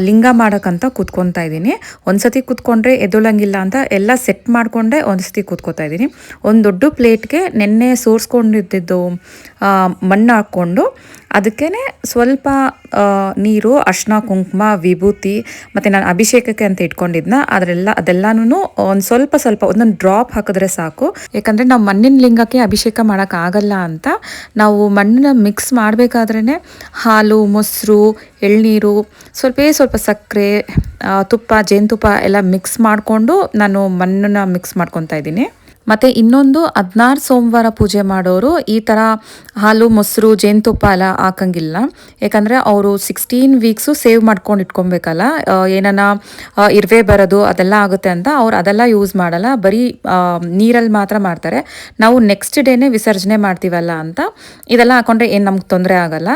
ಲಿಂಗ ಮಾಡೋಕ್ಕಂತ ಕೂತ್ಕೊತಾ ಇದ್ದೀನಿ. ಒಂದು ಸತಿ ಕೂತ್ಕೊಂಡ್ರೆ ಎದ್ದೊಳಂಗಿಲ್ಲ ಅಂತ ಎಲ್ಲ ಸೆಟ್ ಮಾಡಿಕೊಂಡೆ ಒಂದು ಸತಿ ಕೂತ್ಕೋತಾ ಇದ್ದೀನಿ. ಒಂದು ದೊಡ್ಡ ಪ್ಲೇಟ್ಗೆ ನೆನ್ನೆ ಸೋರ್ಸ್ಕೊಂಡಿದ್ದು ಮಣ್ಣು ಹಾಕ್ಕೊಂಡು ಅದಕ್ಕೇ ಸ್ವಲ್ಪ ನೀರು, ಅರ್ಶಿನ, ಕುಂಕುಮ, ವಿಭೂತಿ ಮತ್ತು ನಾನು ಅಭಿಷೇಕಕ್ಕೆ ಅಂತ ಇಟ್ಕೊಂಡಿದ್ನ ಅದೆಲ್ಲನೂ ಒಂದು ಸ್ವಲ್ಪ ಒಂದೊಂದು ಡ್ರಾಪ್ ಹಾಕಿದ್ರೆ ಸಾಕು. ಯಾಕಂದರೆ ನಾವು ಮಣ್ಣಿನ ಲಿಂಗಕ್ಕೆ ಅಭಿಷೇಕ ಮಾಡೋಕ್ಕಾಗಲ್ಲ ಅಂತ ನಾವು ಮಣ್ಣನ್ನ ಮಿಕ್ಸ್ ಮಾಡಬೇಕಾದ್ರೇ ಹಾಲು, ಮೊಸರು, ಎಳ್ನೀರು, ಸ್ವಲ್ಪ ಸಕ್ಕರೆ, ತುಪ್ಪ, ಜೇನುತುಪ್ಪ ಎಲ್ಲ ಮಿಕ್ಸ್ ಮಾಡಿಕೊಂಡು ನಾನು ಮಣ್ಣನ್ನು ಮಿಕ್ಸ್ ಮಾಡ್ಕೊತಾ ಇದ್ದೀನಿ. ಮತ್ತು ಇನ್ನೊಂದು 16 ಸೋಮವಾರ ಪೂಜೆ ಮಾಡೋರು ಈ ಥರ ಹಾಲು, ಮೊಸರು, ಜೇನುತುಪ್ಪ ಎಲ್ಲ ಹಾಕಂಗಿಲ್ಲ. ಯಾಕಂದರೆ ಅವರು 16 ವೀಕ್ಸು ಸೇವ್ ಮಾಡ್ಕೊಂಡು ಇಟ್ಕೊಬೇಕಲ್ಲ, ಏನಾನ ಇರುವೆ ಬರೋದು ಅದೆಲ್ಲ ಆಗುತ್ತೆ ಅಂತ ಅವ್ರು ಅದೆಲ್ಲ ಯೂಸ್ ಮಾಡಲ್ಲ, ಬರೀ ನೀರಲ್ಲಿ ಮಾತ್ರ ಮಾಡ್ತಾರೆ. ನಾವು ನೆಕ್ಸ್ಟ್ ಡೇನೇ ವಿಸರ್ಜನೆ ಮಾಡ್ತೀವಲ್ಲ ಅಂತ ಇದೆಲ್ಲ ಹಾಕ್ಕೊಂಡ್ರೆ ಏನು ನಮ್ಗೆ ತೊಂದರೆ ಆಗಲ್ಲ.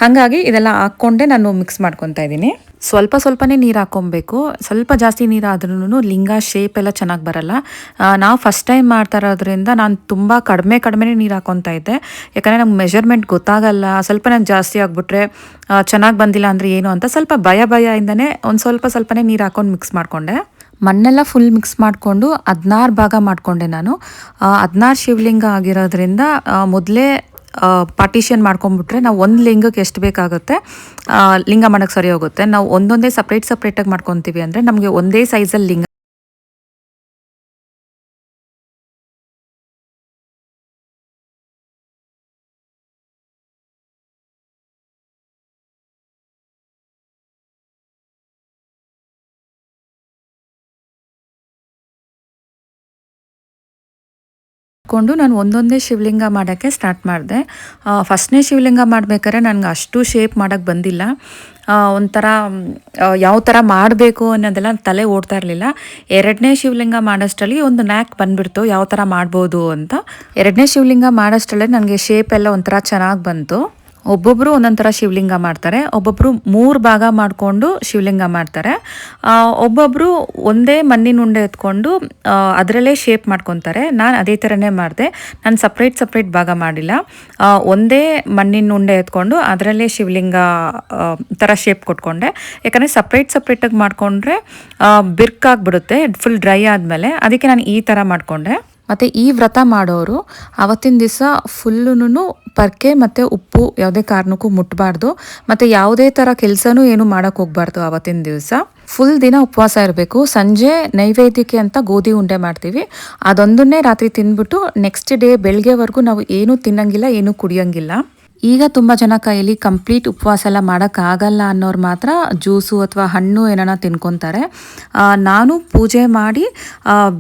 ಹಾಗಾಗಿ ಇದೆಲ್ಲ ಹಾಕ್ಕೊಂಡೆ ನಾನು ಮಿಕ್ಸ್ ಮಾಡ್ಕೊತಾ ಇದ್ದೀನಿ. ಸ್ವಲ್ಪನೇ ನೀರು ಹಾಕ್ಕೊಬೇಕು. ಸ್ವಲ್ಪ ಜಾಸ್ತಿ ನೀರು ಆದ್ರೂ ಲಿಂಗ ಶೇಪ್ ಎಲ್ಲ ಚೆನ್ನಾಗಿ ಬರಲ್ಲ. ನಾವು ಫಸ್ಟ್ ಟೈಮ್ ಮಾಡ್ತಾ ಇರೋದ್ರಿಂದ ನಾನು ತುಂಬ ಕಡಿಮೆ ನೀರು ಹಾಕ್ಕೊತಾ ಇದ್ದೆ. ಯಾಕಂದರೆ ನಮ್ಗೆ ಮೆಜರ್ಮೆಂಟ್ ಗೊತ್ತಾಗಲ್ಲ, ಸ್ವಲ್ಪ ನಂಗೆ ಜಾಸ್ತಿ ಆಗಿಬಿಟ್ರೆ ಚೆನ್ನಾಗಿ ಬಂದಿಲ್ಲ ಅಂದರೆ ಏನು ಅಂತ ಸ್ವಲ್ಪ ಭಯದಿಂದನೇ ಒಂದು ಸ್ವಲ್ಪನೇ ನೀರು ಹಾಕ್ಕೊಂಡು ಮಿಕ್ಸ್ ಮಾಡಿಕೊಂಡೆ. ಮಣ್ಣೆಲ್ಲ ಫುಲ್ ಮಿಕ್ಸ್ ಮಾಡಿಕೊಂಡು 16 ಭಾಗ ಮಾಡಿಕೊಂಡೆ ನಾನು. 16 ಶಿವಲಿಂಗ ಆಗಿರೋದ್ರಿಂದ ಮೊದಲೇ ಪಾರ್ಟಿಷನ್ ಮಾಡ್ಕೊಂಡ್ಬಿಟ್ರೆ ನಾವು ಒಂದು ಲಿಂಗಕ್ಕೆ ಎಷ್ಟು ಬೇಕಾಗುತ್ತೆ ಲಿಂಗ ಮಾಡೋಕ್ಕೆ ಸರಿ ಹೋಗುತ್ತೆ. ನಾವು ಒಂದೊಂದೇ ಸಪ್ರೇಟಾಗಿ ಮಾಡ್ಕೊತೀವಿ ಅಂದರೆ ನಮಗೆ ಒಂದೇ ಸೈಜಲ್ಲಿ ಲಿಂಗ ಕೊಂಡು ನಾನು ಒಂದೊಂದೇ ಶಿವಲಿಂಗ ಮಾಡೋಕ್ಕೆ ಸ್ಟಾರ್ಟ್ ಮಾಡಿದೆ. ಫಸ್ಟ್ನೇ ಶಿವಲಿಂಗ ಮಾಡ್ಬೇಕಾದ್ರೆ ನನಗೆ ಅಷ್ಟು ಶೇಪ್ ಮಾಡೋಕ್ಕೆ ಬಂದಿಲ್ಲ. ಒಂಥರ ಯಾವ ಥರ ಮಾಡಬೇಕು ಅನ್ನೋದೆಲ್ಲ ತಲೆ ಓಡ್ತಾ ಇರಲಿಲ್ಲ. 2ನೇ ಶಿವಲಿಂಗ ಮಾಡೋಷ್ಟರಲ್ಲಿ ಒಂದು ನ್ಯಾಕ್ ಬಂದುಬಿಡ್ತು ಯಾವ ಥರ ಮಾಡ್ಬೋದು ಅಂತ. 2ನೇ ಶಿವಲಿಂಗ ಮಾಡೋಷ್ಟರಲ್ಲೇ ನನಗೆ ಶೇಪ್ ಎಲ್ಲ ಒಂಥರ ಚೆನ್ನಾಗಿ ಬಂತು. ಒಬ್ಬೊಬ್ಬರು ಒಂದೊಂದು ಥರ ಶಿವಲಿಂಗ ಮಾಡ್ತಾರೆ, ಒಬ್ಬೊಬ್ಬರು 3 ಭಾಗ ಮಾಡಿಕೊಂಡು ಶಿವಲಿಂಗ ಮಾಡ್ತಾರೆ, ಒಬ್ಬೊಬ್ಬರು ಒಂದೇ ಮಣ್ಣಿನ ಉಂಡೆ ಎತ್ಕೊಂಡು ಅದರಲ್ಲೇ ಶೇಪ್ ಮಾಡ್ಕೊತಾರೆ. ನಾನು ಅದೇ ಥರನೇ ಮಾಡಿದೆ. ನಾನು ಸಪ್ರೇಟ್ ಭಾಗ ಮಾಡಿಲ್ಲ, ಒಂದೇ ಮಣ್ಣಿನ ಉಂಡೆ ಎತ್ಕೊಂಡು ಅದರಲ್ಲೇ ಶಿವಲಿಂಗ ಥರ ಶೇಪ್ ಕೊಟ್ಕೊಂಡೆ. ಯಾಕಂದರೆ ಸಪ್ರೇಟಾಗಿ ಮಾಡಿಕೊಂಡ್ರೆ ಬಿರ್ಕಾಗ್ಬಿಡುತ್ತೆ ಫುಲ್ ಡ್ರೈ ಆದಮೇಲೆ, ಅದಕ್ಕೆ ನಾನು ಈ ಥರ ಮಾಡಿಕೊಂಡೆ. ಮತ್ತು ಈ ವ್ರತ ಮಾಡೋರು ಆವತ್ತಿನ ದಿವಸ ಫುಲ್ಲೂ ಪರ್ಕೆ ಮತ್ತು ಉಪ್ಪು ಯಾವುದೇ ಕಾರಣಕ್ಕೂ ಮುಟ್ಟಬಾರ್ದು. ಮತ್ತು ಯಾವುದೇ ಥರ ಕೆಲಸನೂ ಏನು ಮಾಡೋಕ್ಕೆ ಹೋಗ್ಬಾರ್ದು. ಆವತ್ತಿನ ದಿವಸ ಫುಲ್ ದಿನ ಉಪವಾಸ ಇರಬೇಕು. ಸಂಜೆ ನೈವೇದ್ಯಕ್ಕೆ ಅಂತ ಗೋಧಿ ಉಂಡೆ ಮಾಡ್ತೀವಿ, ಅದೊಂದನ್ನೇ ರಾತ್ರಿ ತಿಂದ್ಬಿಟ್ಟು ನೆಕ್ಸ್ಟ್ ಡೇ ಬೆಳಗ್ಗೆವರೆಗೂ ನಾವು ಏನೂ ತಿನ್ನಂಗಿಲ್ಲ, ಏನೂ ಕುಡಿಯೋಂಗಿಲ್ಲ. ಈಗ ತುಂಬ ಜನ ಕೈಯಲ್ಲಿ ಕಂಪ್ಲೀಟ್ ಉಪವಾಸ ಎಲ್ಲ ಮಾಡೋಕ್ಕಾಗಲ್ಲ ಅನ್ನೋರು ಮಾತ್ರ ಜ್ಯೂಸು ಅಥವಾ ಹಣ್ಣು ಏನಾನ ತಿನ್ಕೊತಾರೆ. ನಾನು ಪೂಜೆ ಮಾಡಿ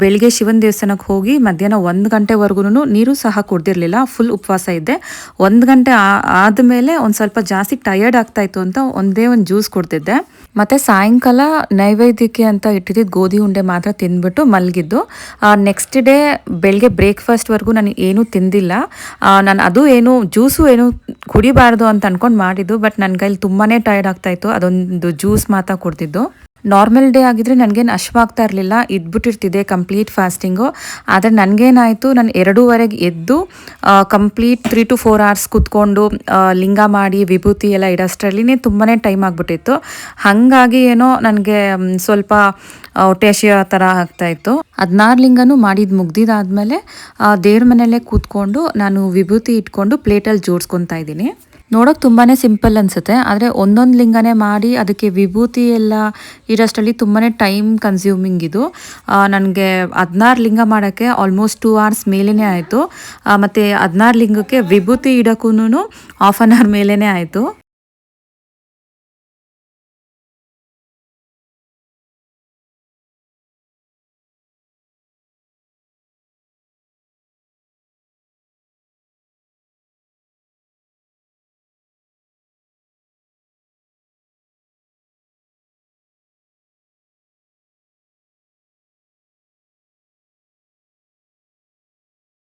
ಬೆಳಿಗ್ಗೆ ಶಿವನ ದೇವಸ್ಥಾನಕ್ಕೆ ಹೋಗಿ ಮಧ್ಯಾಹ್ನ 1 ಗಂಟೆವರೆಗೂ ನೀರು ಸಹ ಕುಡ್ದಿರಲಿಲ್ಲ. ಫುಲ್ ಉಪವಾಸ ಇದ್ದೆ. 1 ಗಂಟೆ ಆದಮೇಲೆ ಒಂದು ಸ್ವಲ್ಪ ಜಾಸ್ತಿ ಟಯರ್ಡ್ ಆಗ್ತಾಯಿತ್ತು ಅಂತ ಒಂದೇ ಒಂದು ಜ್ಯೂಸ್ ಕುಡ್ದಿದ್ದೆ. ಮತ್ತು ಸಾಯಂಕಾಲ ನೈವೇದ್ಯಕ್ಕೆ ಅಂತ ಇಟ್ಟಿದ್ದು ಗೋಧಿ ಉಂಡೆ ಮಾತ್ರ ತಿಂದ್ಬಿಟ್ಟು ಮಲಗಿದ್ದು. ನೆಕ್ಸ್ಟ್ ಡೇ ಬೆಳಗ್ಗೆ ಬ್ರೇಕ್ಫಾಸ್ಟ್ವರೆಗೂ ನಾನು ಏನೂ ತಿಂದಿಲ್ಲ. ನಾನು ಅದು ಏನು ಜ್ಯೂಸು ಏನು ಕುಡಿಬಾರ್ದು ಅಂತ ಅಂದ್ಕೊಂಡು ಮಾಡಿದ್ದು. ಬಟ್ ನನ್ನ ಕೈಲಿ ತುಂಬಾ ಟಯರ್ಡ್ ಆಗ್ತಾಯಿತ್ತು. ಅದೊಂದು ಜ್ಯೂಸ್ ಮಾತ್ರ ಕುಡ್ದಿದ್ದು. ನಾರ್ಮಲ್ ಡೇ ಆಗಿದ್ರೆ ನನಗೇನು ಹಶ್ವಾಗ್ತಾ ಇರಲಿಲ್ಲ, ಇದ್ಬಿಟ್ಟಿರ್ತಿದ್ದೆ ಕಂಪ್ಲೀಟ್ ಫಾಸ್ಟಿಂಗು. ಆದರೆ ನನಗೇನಾಯಿತು, ನಾನು 2:30ಗೆ ಎದ್ದು ಕಂಪ್ಲೀಟ್ 3 to 4 hours ಕೂತ್ಕೊಂಡು ಲಿಂಗ ಮಾಡಿ ವಿಭೂತಿ ಎಲ್ಲ ಇಡೋಷ್ಟರಲ್ಲಿನೇ ತುಂಬಾ ಟೈಮ್ ಆಗಿಬಿಟ್ಟಿತ್ತು. ಹಾಗಾಗಿ ಏನೋ ನನಗೆ ಸ್ವಲ್ಪ ಹೊಟ್ಟೆ ಹಸಿಯೋ ಥರ ಆಗ್ತಾಯಿತ್ತು. 16 ಲಿಂಗನೂ ಮಾಡಿದ್ದು ಮುಗ್ದಿದ್ದಾದಮೇಲೆ ದೇವ್ರ ಮನೆಯಲ್ಲೇ ಕೂತ್ಕೊಂಡು ನಾನು ವಿಭೂತಿ ಇಟ್ಕೊಂಡು ಪ್ಲೇಟಲ್ಲಿ ಜೋಡಿಸ್ಕೊತಾ ಇದ್ದೀನಿ. ನೋಡೋಕೆ ತುಂಬಾ ಸಿಂಪಲ್ ಅನಿಸುತ್ತೆ, ಆದರೆ ಒಂದೊಂದು ಲಿಂಗನೇ ಮಾಡಿ ಅದಕ್ಕೆ ವಿಭೂತಿ ಎಲ್ಲ ಇರೋಷ್ಟರಲ್ಲಿ ತುಂಬಾ ಟೈಮ್ ಕನ್ಸ್ಯೂಮಿಂಗ್ ಇದು. ನನಗೆ 16 ಲಿಂಗ ಮಾಡೋಕ್ಕೆ ಆಲ್ಮೋಸ್ಟ್ 2 hours ಮೇಲೇ ಆಯಿತು. ಮತ್ತು 16 ಲಿಂಗಕ್ಕೆ ವಿಭೂತಿ ಇಡೋಕ್ಕೂ ½ an hour ಮೇಲೇ ಆಯಿತು.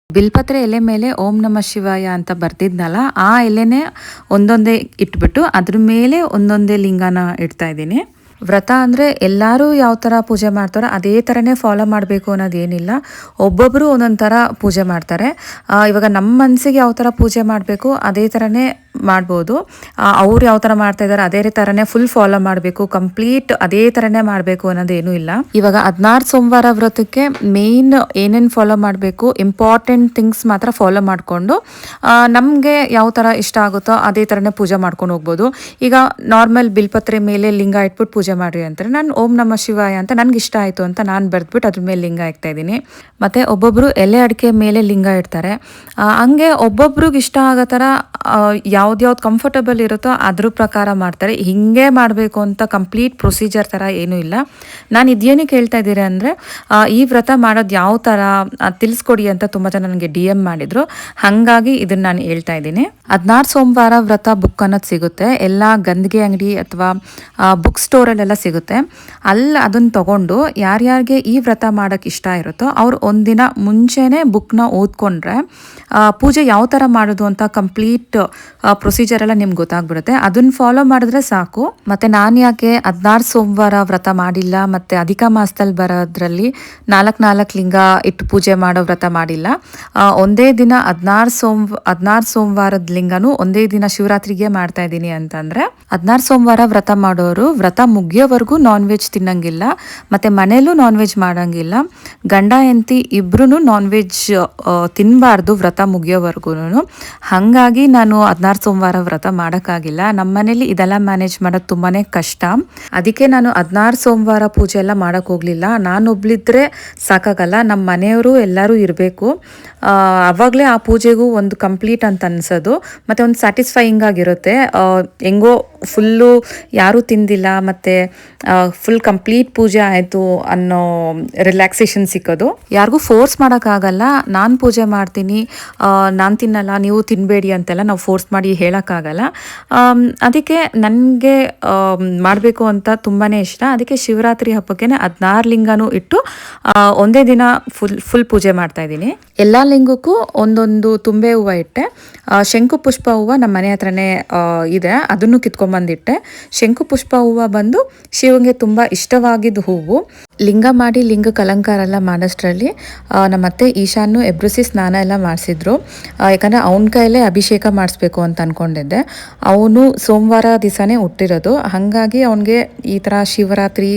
ಬಿಲ್ಪತ್ರೆ ಎಲೆ ಮೇಲೆ ಓಂ ನಮಃ ಶಿವಾಯ ಅಂತ ಬರ್ತಿದ್ನಲ್ಲ, ಆ ಎಲೆನೇ ಒಂದೊಂದೇ ಇಟ್ಬಿಟ್ಟು ಅದ್ರ ಮೇಲೆ ಒಂದೊಂದೇ ಲಿಂಗನ ಇಡ್ತಾ ಇದ್ದೀನಿ. ವ್ರತ ಅಂದರೆ ಎಲ್ಲರೂ ಯಾವ ಥರ ಪೂಜೆ ಮಾಡ್ತಾರೋ ಅದೇ ಥರನೇ ಫಾಲೋ ಮಾಡಬೇಕು ಅನ್ನೋದೇನಿಲ್ಲ. ಒಬ್ಬೊಬ್ಬರು ಒಂದೊಂದು ಥರ ಪೂಜೆ ಮಾಡ್ತಾರೆ. ಇವಾಗ ನಮ್ಮ ಮನಸ್ಸಿಗೆ ಯಾವ ಥರ ಪೂಜೆ ಮಾಡಬೇಕು ಅದೇ ಥರನೇ ಮಾಡ್ಬೋದು. ಅವ್ರು ಯಾವ ಥರ ಮಾಡ್ತಾ ಇದ್ದಾರೆ ಅದೇ ಥರನೇ ಫುಲ್ ಫಾಲೋ ಮಾಡಬೇಕು, ಕಂಪ್ಲೀಟ್ ಅದೇ ಥರನೇ ಮಾಡಬೇಕು ಅನ್ನೋದೇನೂ ಇಲ್ಲ. ಇವಾಗ 16 ಸೋಮವಾರ ವ್ರತಕ್ಕೆ ಮೇಯ್ನ್ ಏನೇನು ಫಾಲೋ ಮಾಡಬೇಕು, ಇಂಪಾರ್ಟೆಂಟ್ ಥಿಂಗ್ಸ್ ಮಾತ್ರ ಫಾಲೋ ಮಾಡಿಕೊಂಡು ನಮಗೆ ಯಾವ ಥರ ಇಷ್ಟ ಆಗುತ್ತೋ ಅದೇ ಥರನೇ ಪೂಜೆ ಮಾಡ್ಕೊಂಡು ಹೋಗ್ಬೋದು. ಈಗ ನಾರ್ಮಲ್ ಬಿಲ್ಪತ್ರೆ ಮೇಲೆ ಲಿಂಗ ಇಟ್ಬಿಟ್ಟು ಪೂಜೆ ಮಾಡ್ರಿ ಅಂತಾರೆ, ನಾನು ಓಂ ನಮಃ ಶಿವಾಯ ಅಂತ ನನಗೆ ಇಷ್ಟ ಆಯಿತು ಅಂತ ನಾನು ಬರೆದ್ಬಿಟ್ಟು ಅದ್ರ ಮೇಲೆ ಲಿಂಗ ಇಡ್ತಾ ಇದ್ದೀನಿ. ಮತ್ತು ಒಬ್ಬೊಬ್ಬರು ಎಲೆ ಅಡಿಕೆ ಮೇಲೆ ಲಿಂಗ ಇಡ್ತಾರೆ. ಹಂಗೆ ಒಬ್ಬೊಬ್ರಿಗೆ ಇಷ್ಟ ಆಗೋ ಥರ ಯಾವ್ದು ಕಂಫರ್ಟಬಲ್ ಇರುತ್ತೋ ಅದ್ರ ಪ್ರಕಾರ ಮಾಡ್ತಾರೆ. ಹೀಗೆ ಮಾಡಬೇಕು ಅಂತ ಕಂಪ್ಲೀಟ್ ಪ್ರೊಸೀಜರ್ ಥರ ಏನೂ ಇಲ್ಲ. ನಾನು ಇದೇನಕ್ಕೆ ಹೇಳ್ತಾ ಇದ್ದೀರಿ ಅಂದರೆ, ಈ ವ್ರತ ಮಾಡೋದು ಯಾವ ಥರ ತಿಳಿಸ್ಕೊಡಿ ಅಂತ ತುಂಬ ಜನ ನನಗೆ DM ಮಾಡಿದರು. ಹಾಗಾಗಿ ಇದನ್ನು ನಾನು ಹೇಳ್ತಾ ಇದ್ದೀನಿ. 16 ಸೋಮವಾರ ವ್ರತ ಬುಕ್ ಅನ್ನೋದು ಸಿಗುತ್ತೆ, ಎಲ್ಲ ಗಂದಿಗೆ ಅಂಗಡಿ ಅಥವಾ ಬುಕ್ ಸ್ಟೋರಲ್ಲೆಲ್ಲ ಸಿಗುತ್ತೆ. ಅಲ್ಲಿ ಅದನ್ನು ತೊಗೊಂಡು ಯಾರ್ಯಾರಿಗೆ ಈ ವ್ರತ ಮಾಡೋಕ್ಕೆ ಇಷ್ಟ ಇರುತ್ತೋ ಅವ್ರು ಒಂದಿನ ಮುಂಚೆನೇ ಬುಕ್ನ ಓದ್ಕೊಂಡ್ರೆ ಪೂಜೆ ಯಾವ ಥರ ಮಾಡೋದು ಅಂತ ಕಂಪ್ಲೀಟ್ ಪ್ರೊಸೀಜರ್ ಎಲ್ಲ ನಿಮ್ಗೆ ಗೊತ್ತಾಗ್ಬಿಡುತ್ತೆ. ಅದನ್ನು ಫಾಲೋ ಮಾಡಿದ್ರೆ ಸಾಕು. ಮತ್ತು ನಾನು ಯಾಕೆ 16 ಸೋಮವಾರ ವ್ರತ ಮಾಡಿಲ್ಲ ಮತ್ತು ಅಧಿಕ ಮಾಸದಲ್ಲಿ ಬರೋದ್ರಲ್ಲಿ 4 ಲಿಂಗ ಇಟ್ಟು ಪೂಜೆ ಮಾಡೋ ವ್ರತ ಮಾಡಿಲ್ಲ. ಒಂದೇ ದಿನ 16 ಸೋಮವಾರದ ಲಿಂಗನೂ ಒಂದೇ ದಿನ ಶಿವರಾತ್ರಿಗೆ ಮಾಡ್ತಾ ಇದ್ದೀನಿ ಅಂತಂದರೆ, 16 ಸೋಮವಾರ ವ್ರತ ಮಾಡೋರು ವ್ರತ ಮುಗಿಯೋವರೆಗೂ ನಾನ್ ವೆಜ್ ತಿನ್ನಂಗಿಲ್ಲ, ಮತ್ತು ಮನೇಲೂ ನಾನ್ ವೆಜ್ ಮಾಡೋಂಗಿಲ್ಲ. ಗಂಡ ಹೆಂಡತಿ ಇಬ್ಬರೂ ನಾನ್ ವೆಜ್ ತಿನ್ನಬಾರ್ದು ವ್ರತ ಮುಗಿಯೋವರೆಗೂ. ಹಾಗಾಗಿ ನಾನು 16 ಸೋಮವಾರ ವ್ರತ ಮಾಡೋಕ್ಕಾಗಿಲ್ಲ. ನಮ್ಮ ಮನೇಲಿ ಇದೆಲ್ಲ ಮ್ಯಾನೇಜ್ ಮಾಡೋದು ತುಂಬಾ ಕಷ್ಟ. ಅದಕ್ಕೆ ನಾನು 16 ಸೋಮವಾರ ಪೂಜೆ ಎಲ್ಲ ಮಾಡೋಕ್ಕೆ ಹೋಗಲಿಲ್ಲ. ನಾನೊಬ್ಳಿದ್ರೆ ಸಾಕಾಗಲ್ಲ, ನಮ್ಮ ಮನೆಯವರು ಎಲ್ಲರೂ ಇರಬೇಕು. ಆವಾಗಲೇ ಆ ಪೂಜೆಗೂ ಒಂದು ಕಂಪ್ಲೀಟ್ ಅಂತ ಅನ್ಸೋದು, ಮತ್ತು ಒಂದು ಸ್ಯಾಟಿಸ್ಫೈಯಿಂಗ್ ಆಗಿರುತ್ತೆ. ಹೆಂಗೋ ಫುಲ್ಲು ಯಾರೂ ತಿಂದಿಲ್ಲ ಮತ್ತು ಫುಲ್ ಕಂಪ್ಲೀಟ್ ಪೂಜೆ ಆಯಿತು ಅನ್ನೋ ರಿಲ್ಯಾಕ್ಸೇಷನ್ ಸಿಕ್ಕೋದು. ಯಾರಿಗೂ ಫೋರ್ಸ್ ಮಾಡೋಕ್ಕಾಗಲ್ಲ. ನಾನು ಪೂಜೆ ಮಾಡ್ತೀನಿ, ನಾನು ತಿನ್ನಲ್ಲ ನೀವು ತಿನ್ನಬೇಡಿ ಅಂತೆಲ್ಲ ನಾವು ಫೋರ್ಸ್ ಮಾಡಿ ಹೇಳೋಕ್ಕಾಗಲ್ಲ. ಅದಕ್ಕೆ ನನಗೆ ಮಾಡಬೇಕು ಅಂತ ತುಂಬಾ ಇಷ್ಟ. ಅದಕ್ಕೆ ಶಿವರಾತ್ರಿ ಹಬ್ಬಕ್ಕೆ 16 ಲಿಂಗನೂ ಇಟ್ಟು ಒಂದೇ ದಿನ ಫುಲ್ ಪೂಜೆ ಮಾಡ್ತಾಯಿದ್ದೀನಿ. ಎಲ್ಲ ಲಿಂಗಕ್ಕೂ ಒಂದೊಂದು ತುಂಬೆ ಹೂವು ಇಟ್ಟೆ. ಶಂಕು ಪುಷ್ಪ ಹೂವು ನಮ್ಮ ಮನೆ ಹತ್ರನೇ ಇದೆ, ಅದನ್ನು ಕಿತ್ಕೊಂಡ್ಬಂದಿಟ್ಟೆ. ಶಂಕು ಪುಷ್ಪ ಹೂವು ಬಂದು ಶಿವನಿಗೆ ತುಂಬ ಇಷ್ಟವಾಗಿದ್ದು ಹೂವು. ಲಿಂಗ ಮಾಡಿ ಲಿಂಗಕ್ಕೆ ಅಲಂಕಾರ ಎಲ್ಲ ಮಾಡೋಷ್ಟರಲ್ಲಿ ನಮ್ಮ ಅತ್ತೆ ಈಶಾನು ಎಬ್ರಿಸಿ ಸ್ನಾನ ಎಲ್ಲ ಮಾಡಿಸಿದ್ರು. ಯಾಕಂದರೆ ಅವನ ಕೈಯಲ್ಲೇ ಅಭಿಷೇಕ ಮಾಡಿಸ್ಬೇಕು ಅಂತ ಅಂದ್ಕೊಂಡಿದ್ದೆ. ಅವನು ಸೋಮವಾರ ದಿವಸನೇ ಹುಟ್ಟಿರೋದು, ಹಾಗಾಗಿ ಅವನಿಗೆ ಈ ಥರ ಶಿವರಾತ್ರಿ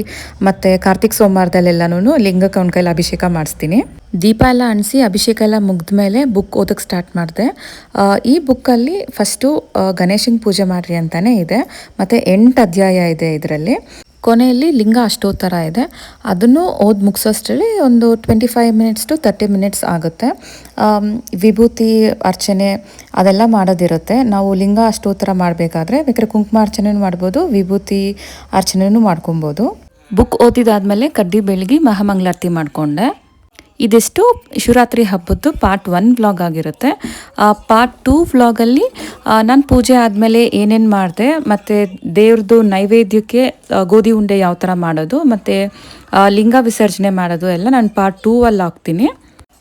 ಮತ್ತು ಕಾರ್ತಿಕ್ ಸೋಮವಾರದಲ್ಲೆಲ್ಲನೂ ಲಿಂಗಕ್ಕೆ ಅವನ ಕೈಯಲ್ಲಿ ಅಭಿಷೇಕ ಮಾಡಿಸ್ತೀನಿ. ದೀಪ ಎಲ್ಲ ಅಣಿಸಿ ಅಭಿಷೇಕ ಎಲ್ಲ ಮುಗಿದ ಮೇಲೆ ಬುಕ್ ಓದಕ್ಕೆ ಸ್ಟಾರ್ಟ್ ಮಾಡಿದೆ. ಈ ಬುಕ್ಕಲ್ಲಿ ಫಸ್ಟು ಗಣೇಶನ ಪೂಜೆ ಮಾಡಿರಿ ಅಂತಲೇ ಇದೆ, ಮತ್ತು 8 ಅಧ್ಯಾಯ ಇದೆ ಇದರಲ್ಲಿ. ಕೊನೆಯಲ್ಲಿ ಲಿಂಗ ಅಷ್ಟೋತ್ತರ ಇದೆ, ಅದನ್ನು ಓದಿ ಮುಗಿಸೋಷ್ಟರಲ್ಲಿ ಒಂದು 25 ಮಿನಿಟ್ಸ್ ಟು 30 ಮಿನಿಟ್ಸ್ ಆಗುತ್ತೆ. ವಿಭೂತಿ ಅರ್ಚನೆ ಅದೆಲ್ಲ ಮಾಡೋದಿರುತ್ತೆ. ನಾವು ಲಿಂಗ ಅಷ್ಟೋತ್ತರ ಮಾಡಬೇಕಾದ್ರೆ ಬೇಕಾದ್ರೆ ಕುಂಕುಮಾರ್ಚನೆಯೂ ಮಾಡ್ಬೋದು, ವಿಭೂತಿ ಅರ್ಚನೆಯೂ ಮಾಡ್ಕೊಬೋದು. ಬುಕ್ ಓದಿದಾದ್ಮೇಲೆ ಕಡ್ಡಿ ಬೆಳಗಿ ಮಹಾಮಂಗಳಾರತಿ ಮಾಡಿಕೊಂಡೆ. ಇದಿಷ್ಟು ಶಿವರಾತ್ರಿ ಹಬ್ಬದ್ದು ಪಾರ್ಟ್ 1 ವ್ಲಾಗ್ ಆಗಿರುತ್ತೆ. ಪಾರ್ಟ್ 2 ವ್ಲಾಗಲ್ಲಿ ನಾನು ಪೂಜೆ ಆದಮೇಲೆ ಏನೇನು ಮಾಡಿದೆ, ಮತ್ತು ದೇವ್ರದ್ದು ನೈವೇದ್ಯಕ್ಕೆ ಗೋಧಿ ಉಂಡೆ ಯಾವ ಥರ ಮಾಡೋದು, ಮತ್ತು ಲಿಂಗ ವಿಸರ್ಜನೆ ಮಾಡೋದು ಎಲ್ಲ ನಾನು ಪಾರ್ಟ್ 2 ಅಲ್ಲಿ ಹಾಕ್ತೀನಿ.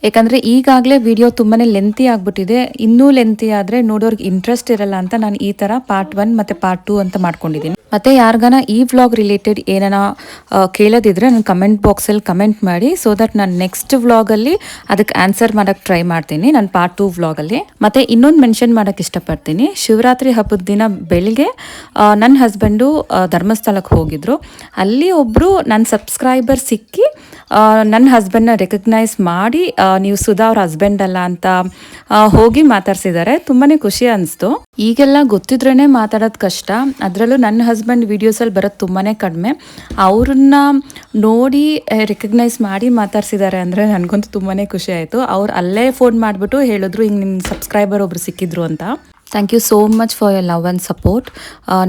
ಯಾಕಂದರೆ ಈಗಾಗಲೇ ವಿಡಿಯೋ ತುಂಬಾ ಲೆಂತಿ ಆಗಿಬಿಟ್ಟಿದೆ. ಇನ್ನೂ ಲೆಂತಿ ಆದರೆ ನೋಡೋರ್ಗೆ ಇಂಟ್ರೆಸ್ಟ್ ಇರಲ್ಲ ಅಂತ ನಾನು ಈ ಥರ ಪಾರ್ಟ್ 1 ಮತ್ತು ಪಾರ್ಟ್ 2 ಅಂತ ಮಾಡ್ಕೊಂಡಿದ್ದೀನಿ. ಮತ್ತು ಯಾರಿಗಾನ ಈ ವ್ಲಾಗ್ ರಿಲೇಟೆಡ್ ಏನಾನ ಕೇಳೋದಿದ್ರೆ ನಾನು ಕಮೆಂಟ್ ಬಾಕ್ಸಲ್ಲಿ ಕಮೆಂಟ್ ಮಾಡಿ, ಸೊ ದಟ್ ನಾನು ನೆಕ್ಸ್ಟ್ ವ್ಲಾಗಲ್ಲಿ ಅದಕ್ಕೆ ಆನ್ಸರ್ ಮಾಡೋಕ್ಕೆ ಟ್ರೈ ಮಾಡ್ತೀನಿ ನಾನು ಪಾರ್ಟ್ 2 ವ್ಲಾಗಲ್ಲಿ. ಮತ್ತು ಇನ್ನೊಂದು ಮೆನ್ಷನ್ ಮಾಡೋಕ್ಕೆ ಇಷ್ಟಪಡ್ತೀನಿ, ಶಿವರಾತ್ರಿ ಹಬ್ಬದ ದಿನ ಬೆಳಿಗ್ಗೆ ನನ್ನ ಹಸ್ಬೆಂಡು ಧರ್ಮಸ್ಥಳಕ್ಕೆ ಹೋಗಿದ್ರು. ಅಲ್ಲಿ ಒಬ್ಬರು ನನ್ನ ಸಬ್ಸ್ಕ್ರೈಬರ್ ಸಿಕ್ಕಿ ನನ್ನ ಹಸ್ಬೆಂಡ್ನ ರೆಕಗ್ನೈಸ್ ಮಾಡಿ ನೀವು ಸುಧಾ ಅವ್ರ ಹಸ್ಬೆಂಡ್ ಅಲ್ಲ ಅಂತ ಹೋಗಿ ಮಾತಾಡ್ಸಿದ್ದಾರೆ. ತುಂಬಾ ಖುಷಿ ಅನಿಸ್ತು. ಈಗೆಲ್ಲ ಗೊತ್ತಿದ್ರೇ ಮಾತಾಡೋದು ಕಷ್ಟ, ಅದರಲ್ಲೂ ನನ್ನ ಹಸ್ಬೆಂಡ್ ವೀಡಿಯೋಸಲ್ಲಿ ಬರೋದು ತುಂಬಾ ಕಡಿಮೆ. ಅವ್ರನ್ನ ನೋಡಿ ರೆಕಗ್ನೈಸ್ ಮಾಡಿ ಮಾತಾಡ್ಸಿದ್ದಾರೆ ಅಂದರೆ ನನಗಂತೂ ತುಂಬಾ ಖುಷಿ ಆಯಿತು. ಅವ್ರು ಅಲ್ಲೇ ಫೋನ್ ಮಾಡಿಬಿಟ್ಟು ಹೇಳಿದ್ರು ಹಿಂಗೆ ನಿಮ್ಮ ಸಬ್ಸ್ಕ್ರೈಬರ್ ಒಬ್ರು ಸಿಕ್ಕಿದ್ರು ಅಂತ. Thank you so much for your love and support.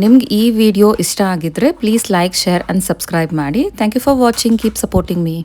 ನಿಮ್ಗೆ ಈ ವಿಡಿಯೋ ಇಷ್ಟ ಆಗಿದ್ದರೆ please like, share and subscribe ಮಾಡಿ. Thank you for watching. Keep supporting me.